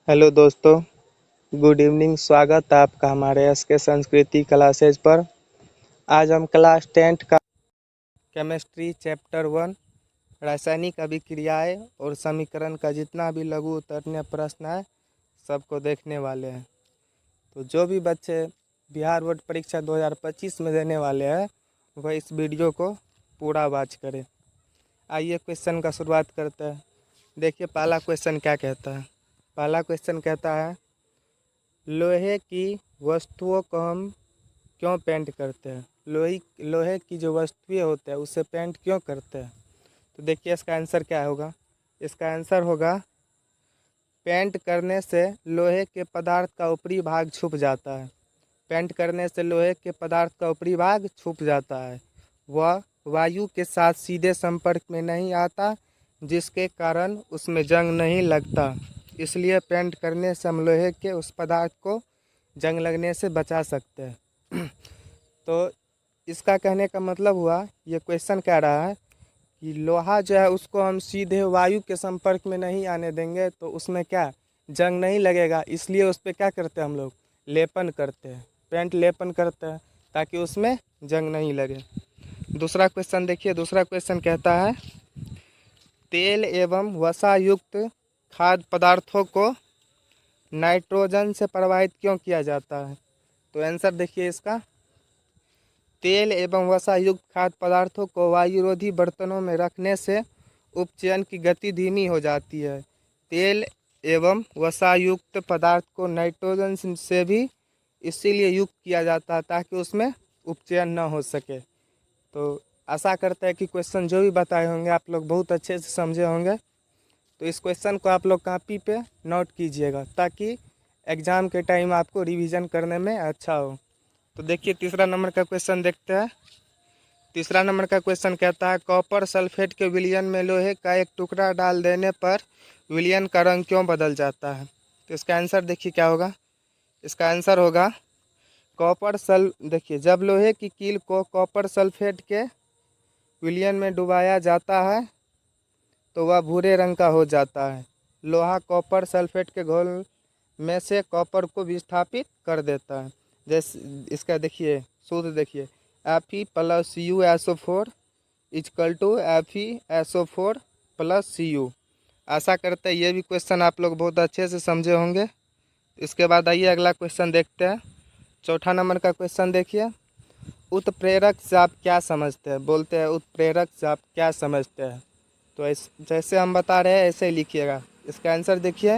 Hello दोस्तों, good evening. स्वागत है आपका हमारे एसके संस्कृति क्लासेज पर। आज हम क्लास 10 का केमिस्ट्री चैप्टर 1 रासायनिक अभिक्रियाएं और समीकरण का जितना भी लघु उत्तरीय प्रश्न है सबको देखने वाले हैं। तो जो भी बच्चे बिहार बोर्ड परीक्षा 2025 में देने वाले हैं वह इस वीडियो को पूरा वॉच करें। आइए क्वेश्चन का शुरुआत करते हैं। देखिए पहला क्वेश्चन क्या कहता है। पहला क्वेश्चन कहता है लोहे की वस्तुओं को हम क्यों पेंट करते हैं। लोहे की जो वस्तुएं होते हैं उसे पेंट क्यों करते हैं। तो देखिए इसका आंसर क्या होगा। इसका आंसर होगा पेंट करने से लोहे के पदार्थ का ऊपरी भाग छुप जाता है। पेंट करने से लोहे के पदार्थ का ऊपरी भाग छुप जाता है। वह वायु के साथ सीधे संपर्क में नहीं आता, जिसके कारण उसमें जंग नहीं लगता। इसलिए पेंट करने से हम लोहे के उस पदार्थ को जंग लगने से बचा सकते हैं। तो इसका कहने का मतलब हुआ, ये क्वेश्चन कह रहा है कि लोहा जो है उसको हम सीधे वायु के संपर्क में नहीं आने देंगे तो उसमें क्या जंग नहीं लगेगा। इसलिए उस पर क्या करते हैं हम लोग लेपन करते हैं, पेंट लेपन करते हैं ताकि उसमें जंग नहीं लगे। दूसरा क्वेश्चन देखिए। दूसरा क्वेश्चन कहता है तेल एवं वसा युक्त खाद्य पदार्थों को नाइट्रोजन से प्रवाहित क्यों किया जाता है। तो आंसर देखिए इसका, तेल एवं वसा युक्त खाद्य पदार्थों को वायुरोधी बर्तनों में रखने से उपचयन की गति धीमी हो जाती है। तेल एवं वसा युक्त पदार्थ को नाइट्रोजन से भी इसीलिए युक्त किया जाता है ताकि उसमें उपचयन न हो सके। तो आशा करते हैं कि क्वेश्चन जो भी बताए होंगे आप लोग बहुत अच्छे से समझे होंगे। तो इस क्वेश्चन को आप लोग कॉपी पे नोट कीजिएगा ताकि एग्ज़ाम के टाइम आपको रिवीजन करने में अच्छा हो। तो देखिए तीसरा नंबर का क्वेश्चन देखते हैं। तीसरा नंबर का क्वेश्चन कहता है कॉपर सल्फेट के विलयन में लोहे का एक टुकड़ा डाल देने पर विलयन का रंग क्यों बदल जाता है। तो इसका आंसर देखिए क्या होगा। इसका आंसर होगा देखिए जब लोहे की कील को कॉपर सल्फेट के विलयन में डुबाया जाता है तो वह भूरे रंग का हो जाता है। लोहा कॉपर सल्फेट के घोल में से कॉपर को विस्थापित कर देता है। जैसे इसका देखिए सूत्र देखिए Fe+CuSO4 Fe2SO4+Cu। आशा करते हैं ये भी क्वेश्चन आप लोग बहुत अच्छे से समझे होंगे। इसके बाद आइए अगला क्वेश्चन देखते हैं। चौथा नंबर का क्वेश्चन देखिए उत्प्रेरक से आप क्या समझते हैं। बोलते हैं उत्प्रेरक से आप क्या समझते हैं। तो जैसे हम बता रहे हैं ऐसे ही लिखिएगा। इसका आंसर देखिए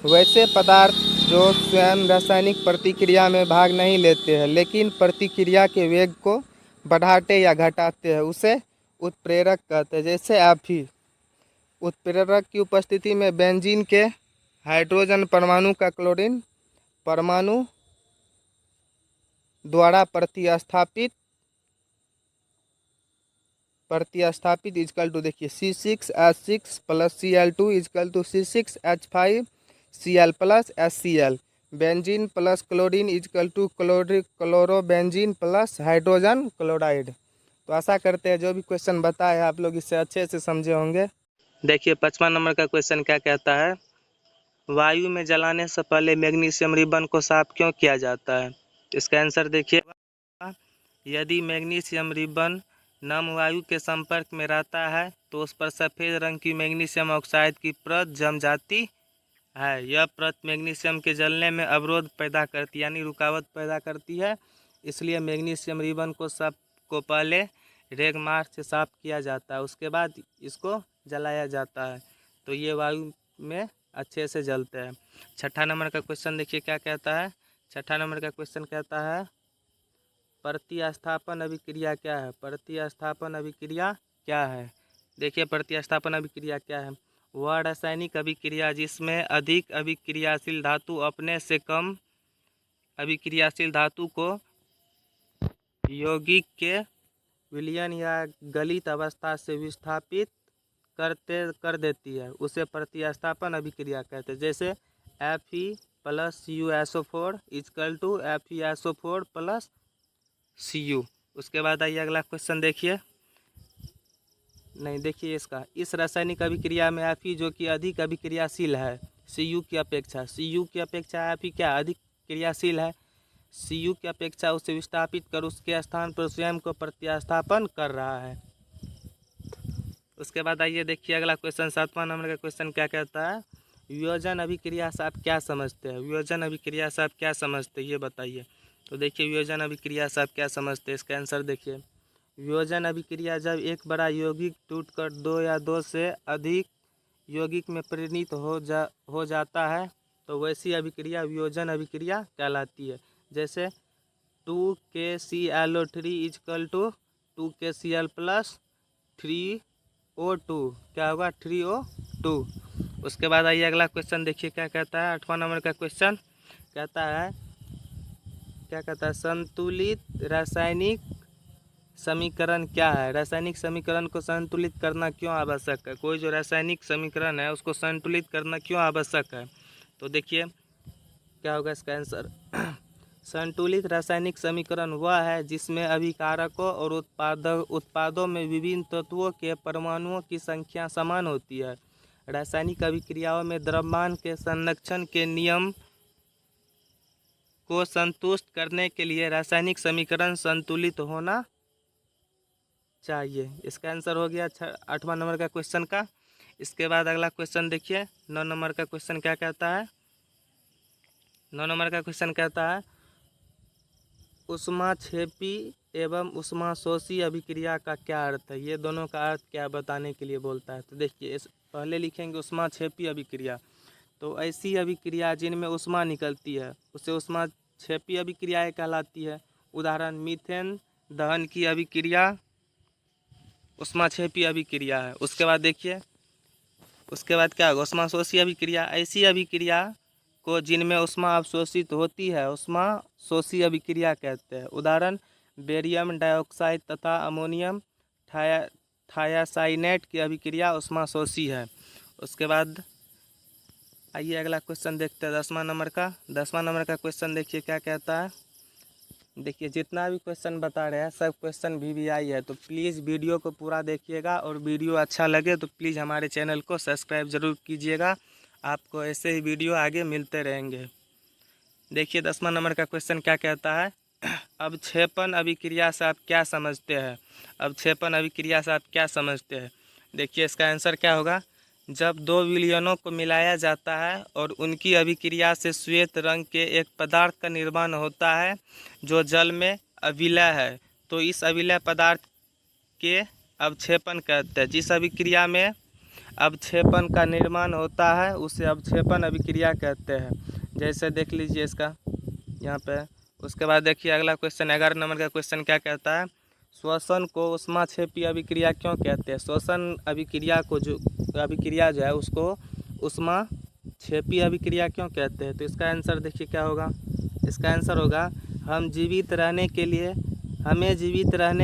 वैसे पदार्थ जो स्वयं रासायनिक प्रतिक्रिया में भाग नहीं लेते हैं लेकिन प्रतिक्रिया के वेग को बढ़ाते या घटाते हैं उसे उत्प्रेरक कहते हैं। जैसे आप ही उत्प्रेरक की उपस्थिति में बेंजीन के हाइड्रोजन परमाणु का क्लोरीन परमाणु द्वारा प्रतिस्थापित इजकल टू देखिए C6H6+Cl2 is equal to C6H5Cl+HCl। Benzene plus chlorine is equal to chlorobenzene plus hydrogen chloride. तो आशा करते हैं जो भी क्वेश्चन बताए आप लोग इससे अच्छे से समझे होंगे। देखिए 5वां नंबर का क्वेश्चन क्या कहता है वायु में जलाने से पहले मैग्नीशियम रिबन को साफ क्यों किया जाता है। इसका आंसर देखिए यदि मैग्नीशियम रिबन नम वायु के संपर्क में रहता है तो उस पर सफ़ेद रंग की मैग्नीशियम ऑक्साइड की परत जम जाती है। यह परत मैग्नीशियम के जलने में अवरोध पैदा करती यानी रुकावट पैदा करती है। इसलिए मैग्नीशियम रिबन को पहले रेगमार से साफ किया जाता है, उसके बाद इसको जलाया जाता है तो ये वायु में अच्छे से जलते हैं। छठा नंबर का क्वेश्चन देखिए क्या कहता है। छठा नंबर का क्वेश्चन कहता है प्रतिस्थापन अभिक्रिया क्या है। प्रतिस्थापन अभिक्रिया क्या है। देखिए प्रतिस्थापन अभिक्रिया क्या है। वह रासायनिक अभिक्रिया जिसमें अधिक अभिक्रियाशील धातु अपने से कम अभिक्रियाशील धातु को यौगिक के विलयन या गलित अवस्था से विस्थापित कर देती है उसे प्रतिस्थापन अभिक्रिया कहते हैं। जैसे Fe+CuSO4 इजकल टू FeSO4+Cu। उसके बाद आइए अगला क्वेश्चन देखिए। नहीं देखिए इसका इस रासायनिक अभिक्रिया में Fe जो कि अधिक अभिक्रियाशील है Cu की अपेक्षा, Cu की अपेक्षा है फिर क्या अधिक क्रियाशील है, Cu की अपेक्षा उसे विस्थापित कर उसके स्थान पर स्वयं को प्रतिस्थापन कर रहा है। उसके बाद आइए देखिए अगला क्वेश्चन 7वां नंबर का क्वेश्चन क्या कहता है, वियोजन अभिक्रिया से आप क्या समझते हैं, वियोजन अभिक्रिया से आप क्या समझते हैं ये बताइए। तो देखिए वियोजन अभिक्रिया से आप क्या समझते हैं, इसका आंसर देखिए, वियोजन अभिक्रिया जब एक बड़ा यौगिक टूटकर दो या दो से अधिक यौगिक में परिणत हो जाता है तो वैसी अभिक्रिया वियोजन अभिक्रिया कहलाती है। जैसे 2KClO3 is equal to 2KCl plus 3O2, क्या होगा 3O2। उसके बाद आइए अगला क्वेश्चन देखिए क्या कहता है, 8वां नंबर का क्वेश्चन कहता है, क्या कहता है, संतुलित रासायनिक समीकरण क्या है, रासायनिक समीकरण को संतुलित करना क्यों आवश्यक है, कोई जो रासायनिक समीकरण है उसको संतुलित करना क्यों आवश्यक है। तो देखिए क्या होगा इसका आंसर, संतुलित रासायनिक समीकरण वह है जिसमें अभिकारकों और उत्पादों में विभिन्न तत्वों के परमाणुओं की संख्या समान होती है। रासायनिक अभिक्रियाओं में द्रव्यमान के संरक्षण के नियम को संतुष्ट करने के लिए रासायनिक समीकरण संतुलित होना चाहिए। इसका आंसर हो गया 8वां नंबर का क्वेश्चन का। इसके बाद अगला क्वेश्चन देखिए 9 नंबर का क्वेश्चन क्या कहता है, 9 नंबर का क्वेश्चन कहता है, ऊष्माक्षेपी एवं ऊष्माशोषी अभिक्रिया का क्या अर्थ है, ये दोनों का अर्थ क्या बताने के लिए बोलता है। तो देखिए इस पहले लिखेंगे ऊष्माक्षेपी अभिक्रिया, तो ऐसी अभिक्रिया जिनमें ऊष्मा निकलती है उसे ऊष्माक्षेपी अभिक्रियाएं कहलाती है। उदाहरण मीथेन दहन की अभिक्रिया ऊष्माक्षेपी अभिक्रिया है। उसके बाद देखिए उसके बाद क्या होगा, ऊष्माशोषी अभिक्रिया, ऐसी अभिक्रिया को जिनमें ऊष्मा अवशोषित होती है ऊष्माशोषी अभिक्रिया कहते हैं। उदाहरण बेरियम डाइऑक्साइड तथा अमोनियम थायासाइनेट की अभिक्रिया ऊष्माशोषी है। उसके बाद आइए अगला क्वेश्चन देखते हैं 10वां नंबर का। 10वां नंबर का क्वेश्चन देखिए क्या कहता है, देखिए जितना भी क्वेश्चन बता रहे हैं सब क्वेश्चन VVI है, तो प्लीज़ वीडियो को पूरा देखिएगा और वीडियो अच्छा लगे तो प्लीज़ हमारे चैनल को सब्सक्राइब ज़रूर कीजिएगा, आपको ऐसे ही वीडियो आगे मिलते रहेंगे। देखिए 10वां नंबर का क्वेश्चन क्या कहता है, अवक्षेपण अभिक्रिया से आप क्या समझते हैं, अवक्षेपण अभिक्रिया से आप क्या समझते हैं। देखिए इसका आंसर क्या होगा, जब दो विलयनों को मिलाया जाता है और उनकी अभिक्रिया से श्वेत रंग के एक पदार्थ का निर्माण होता है जो जल में अविलय है, तो इस अविलय पदार्थ के अवक्षेपण कहते हैं। जिस अभिक्रिया में अवक्षेपण का निर्माण होता है उसे अवक्षेपण अभिक्रिया कहते हैं। जैसे देख लीजिए इसका यहाँ पे। उसके बाद देखिए अगला क्वेश्चन 11 नंबर का क्वेश्चन क्या कहता है, श्वसन को ऊष्माक्षेपी अभिक्रिया क्यों कहते हैं। श्वसन अभिक्रिया को जो है उसको ऊष्माक्षेपी अभिक्रिया क्यों कहते हैं। तो इसका आंसर देखिए क्या होगा, इसका आंसर होगा हमें जीवित रहने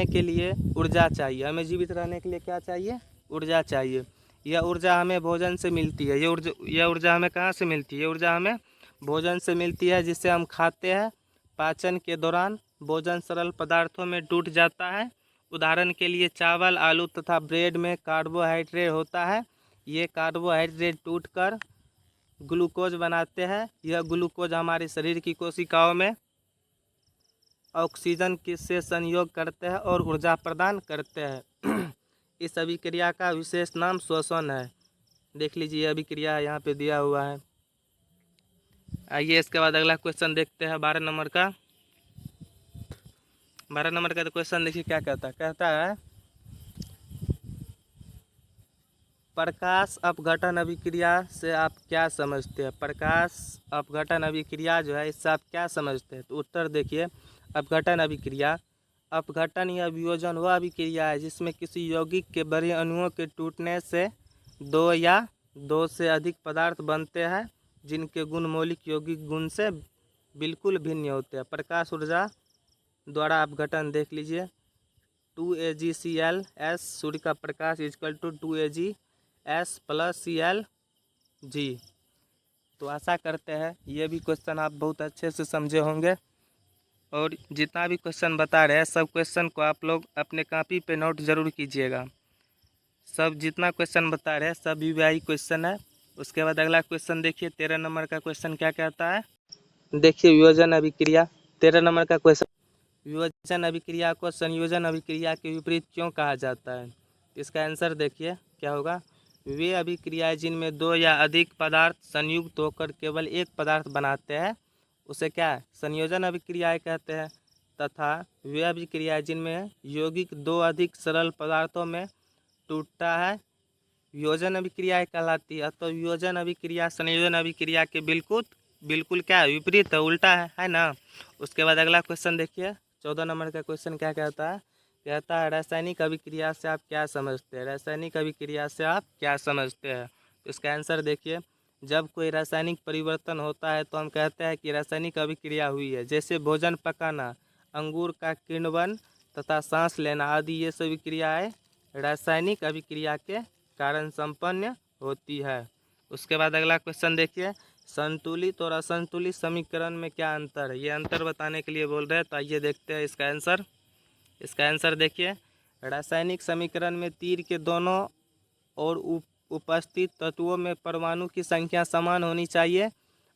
के लिए ऊर्जा चाहिए, हमें जीवित रहने के लिए क्या चाहिए, ऊर्जा चाहिए। यह ऊर्जा हमें भोजन से मिलती है, यह ऊर्जा हमें कहाँ से मिलती है, यह ऊर्जा हमें भोजन से मिलती है जिससे हम खाते हैं। पाचन के दौरान भोजन सरल पदार्थों में टूट जाता है। उदाहरण के लिए चावल आलू तथा ब्रेड में कार्बोहाइड्रेट होता है, ये कार्बोहाइड्रेट टूटकर ग्लूकोज बनाते हैं। यह ग्लूकोज हमारे शरीर की कोशिकाओं में ऑक्सीजन से संयोग करते हैं और ऊर्जा प्रदान करते हैं। इस अभिक्रिया का विशेष नाम श्वसन है। देख लीजिए अभिक्रिया यहाँ पे दिया हुआ है। आइए इसके बाद अगला क्वेश्चन देखते हैं 12 नंबर का। 12 नंबर का तो क्वेश्चन देखिए क्या कहता है प्रकाश अपघटन अभिक्रिया से आप क्या समझते हैं। प्रकाश अपघटन अभिक्रिया जो है इससे आप क्या समझते हैं। तो उत्तर देखिए, अपघटन अभिक्रिया, अपघटन या वियोजन वह अभिक्रिया है जिसमें किसी यौगिक के बड़े अणुओं के टूटने से दो या दो से अधिक पदार्थ बनते हैं जिनके गुण मौलिक यौगिक गुण से बिल्कुल भिन्न होते हैं। प्रकाश ऊर्जा द्वारा अपघटन देख लीजिए, 2AgCl सूर्य का प्रकाश is equal to 2Ag plus Cl(G)। तो आशा करते हैं ये भी क्वेश्चन आप बहुत अच्छे से समझे होंगे और जितना भी क्वेश्चन बता रहे हैं सब क्वेश्चन को आप लोग अपने कॉपी पे नोट ज़रूर कीजिएगा। सब जितना क्वेश्चन बता रहे हैं सब VVI क्वेश्चन है, उसके बाद अगला क्वेश्चन देखिए 13 नंबर का क्वेश्चन क्या कहता है। देखिए वियोजन अभिक्रिया 13 नंबर का क्वेश्चन, वियोजन अभिक्रिया को संयोजन अभिक्रिया के विपरीत क्यों कहा जाता है। इसका आंसर देखिए क्या होगा। वे अभिक्रियाएं जिनमें दो या अधिक पदार्थ संयुक्त होकर केवल एक पदार्थ बनाते हैं उसे क्या है, संयोजन अभिक्रियाएं कहते हैं। तथा वे अभिक्रियाएं जिनमें यौगिक दो अधिक सरल पदार्थों में टूटता है वियोजन अभिक्रियाएं कहलाती है। तो वियोजन अभिक्रिया संयोजन अभिक्रिया के बिल्कुल क्या है, विपरीत है, उल्टा है ना। उसके बाद अगला क्वेश्चन देखिए 14 नंबर का क्वेश्चन क्या कहता है। कहता है रासायनिक अभिक्रिया से आप क्या समझते हैं। रासायनिक अभिक्रिया से आप क्या समझते हैं। तो इसका आंसर देखिए, जब कोई रासायनिक परिवर्तन होता है तो हम कहते हैं कि रासायनिक अभिक्रिया हुई है। जैसे भोजन पकाना, अंगूर का किण्वन तथा सांस लेना आदि ये सभी क्रियाएँ रासायनिक अभिक्रिया के कारण संपन्न होती है। उसके बाद अगला क्वेश्चन देखिए, संतुलित और असंतुलित समीकरण में क्या अंतर है। ये अंतर बताने के लिए बोल रहे हैं। तो आइए देखते हैं इसका आंसर। इसका आंसर देखिए, रासायनिक समीकरण में तीर के दोनों और उपस्थित तत्वों में परमाणु की संख्या समान होनी चाहिए।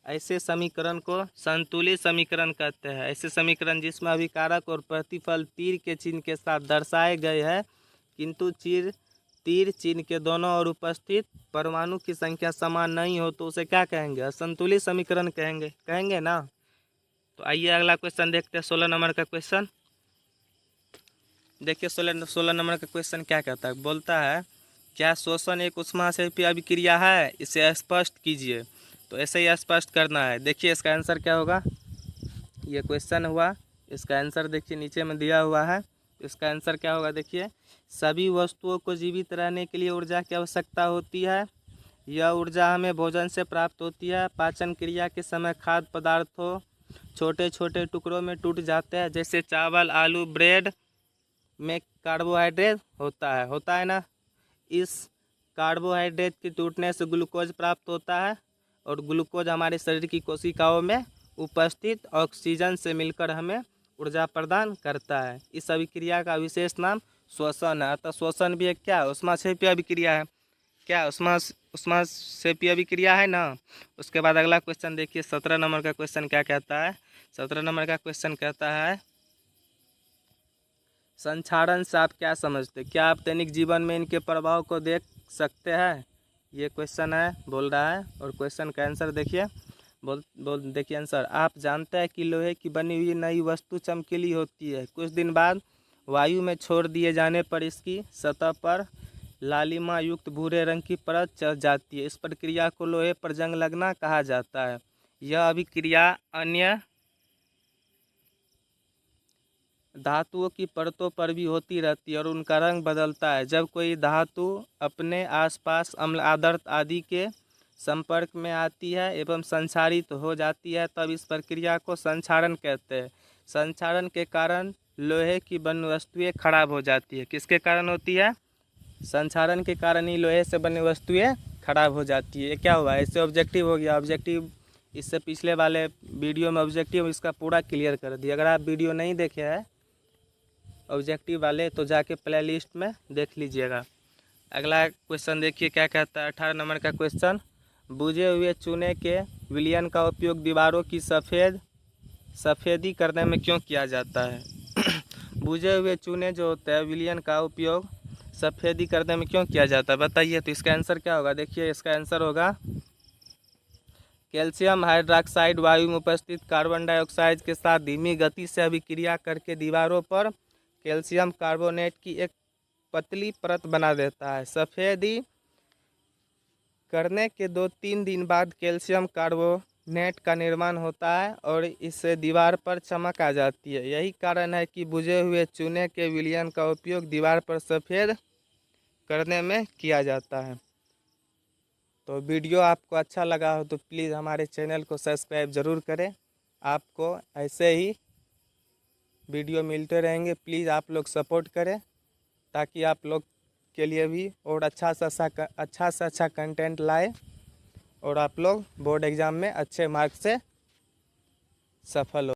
ऐसे समीकरण को संतुलित समीकरण कहते हैं। ऐसे समीकरण जिसमें अभिकारक और प्रतिफल तीर के चिन्ह के साथ दर्शाए गए हैं किंतु तीर चिन्ह के दोनों ओर उपस्थित परमाणु की संख्या समान नहीं हो तो उसे क्या कहेंगे, असंतुलित समीकरण कहेंगे ना। तो आइए अगला क्वेश्चन देखते हैं 16 नंबर का क्वेश्चन। देखिए 16 नंबर का क्वेश्चन क्या कहता है। बोलता है क्या शोषण एक ऊष्माक्षेपी अभिक्रिया है, इसे स्पष्ट कीजिए। तो ऐसे ही स्पष्ट करना है। देखिए इसका आंसर क्या होगा। ये क्वेश्चन हुआ, इसका आंसर देखिए नीचे में दिया हुआ है। इसका आंसर क्या होगा देखिए, सभी वस्तुओं को जीवित रहने के लिए ऊर्जा की आवश्यकता होती है। यह ऊर्जा हमें भोजन से प्राप्त होती है। पाचन क्रिया के समय खाद्य पदार्थों छोटे छोटे टुकड़ों में टूट जाते हैं। जैसे चावल, आलू, ब्रेड में कार्बोहाइड्रेट होता है ना। इस कार्बोहाइड्रेट के टूटने से ग्लूकोज प्राप्त होता है और ग्लूकोज हमारे शरीर की कोशिकाओं में उपस्थित ऑक्सीजन से मिलकर हमें ऊर्जा प्रदान करता है। इस अभिक्रिया का विशेष नाम श्वसन है। अतः श्वसन भी एक क्या, ऊष्माक्षेपीय अभिक्रिया है। क्या ऊष्माक्षेपीय अभिक्रिया है ना। उसके बाद अगला क्वेश्चन देखिए 17 नंबर का क्वेश्चन क्या कहता है। 17 नंबर का क्वेश्चन कहता है संक्षारण से आप क्या समझते हैं। क्या आप दैनिक जीवन में इनके प्रभाव को देख सकते हैं। ये क्वेश्चन है बोल रहा है। और क्वेश्चन का आंसर देखिए, देखिए आंसर, आप जानते हैं कि लोहे की बनी हुई नई वस्तु चमकीली होती है। कुछ दिन बाद वायु में छोड़ दिए जाने पर इसकी सतह पर लालिमा युक्त भूरे रंग की परत चढ़ जाती है। इस प्रक्रिया को लोहे पर जंग लगना कहा जाता है। यह अभिक्रिया अन्य धातुओं की परतों पर भी होती रहती है और उनका रंग बदलता है। जब कोई धातु अपने आसपास अम्ल आदर्त आदि के संपर्क में आती है एवं संक्षारित हो जाती है तब इस प्रक्रिया को संक्षारण कहते हैं। संक्षारण के कारण लोहे की बनी वस्तुएं खराब हो जाती है। किसके कारण होती है, संक्षारण के कारण ही लोहे से बनी वस्तुएं खराब हो जाती है। ये क्या हुआ, इससे ऑब्जेक्टिव हो गया। ऑब्जेक्टिव इससे पिछले वाले वीडियो में ऑब्जेक्टिव इसका पूरा क्लियर कर दिया। अगर आप वीडियो नहीं देखे हैं ऑब्जेक्टिव वाले तो जाके प्लेलिस्ट में देख लीजिएगा। अगला क्वेश्चन देखिए क्या कहता है 18 नंबर का क्वेश्चन। बुझे हुए चूने के विलयन का उपयोग दीवारों की सफ़ेदी करने में क्यों किया जाता है। बुझे हुए चूने जो होते हैं विलयन का उपयोग सफ़ेदी करने में क्यों किया जाता है बताइए। तो इसका आंसर क्या होगा। देखिए इसका आंसर होगा कैल्शियम हाइड्रोक्साइड वायु में उपस्थित कार्बन डाइऑक्साइड के साथ धीमी गति से अभिक्रिया करके दीवारों पर कैल्शियम कार्बोनेट की एक पतली परत बना देता है। सफ़ेदी करने के 2-3 दिन बाद कैल्शियम कार्बोनेट का निर्माण होता है और इससे दीवार पर चमक आ जाती है। यही कारण है कि बुझे हुए चूने के विलयन का उपयोग दीवार पर सफ़ेद करने में किया जाता है। तो वीडियो आपको अच्छा लगा हो तो प्लीज़ हमारे चैनल को सब्सक्राइब ज़रूर करें। आपको ऐसे ही वीडियो मिलते रहेंगे। प्लीज़ आप लोग सपोर्ट करें ताकि आप लोग के लिए भी और अच्छा से अच्छा कंटेंट लाए और आप लोग बोर्ड एग्ज़ाम में अच्छे मार्क्स से सफल हो।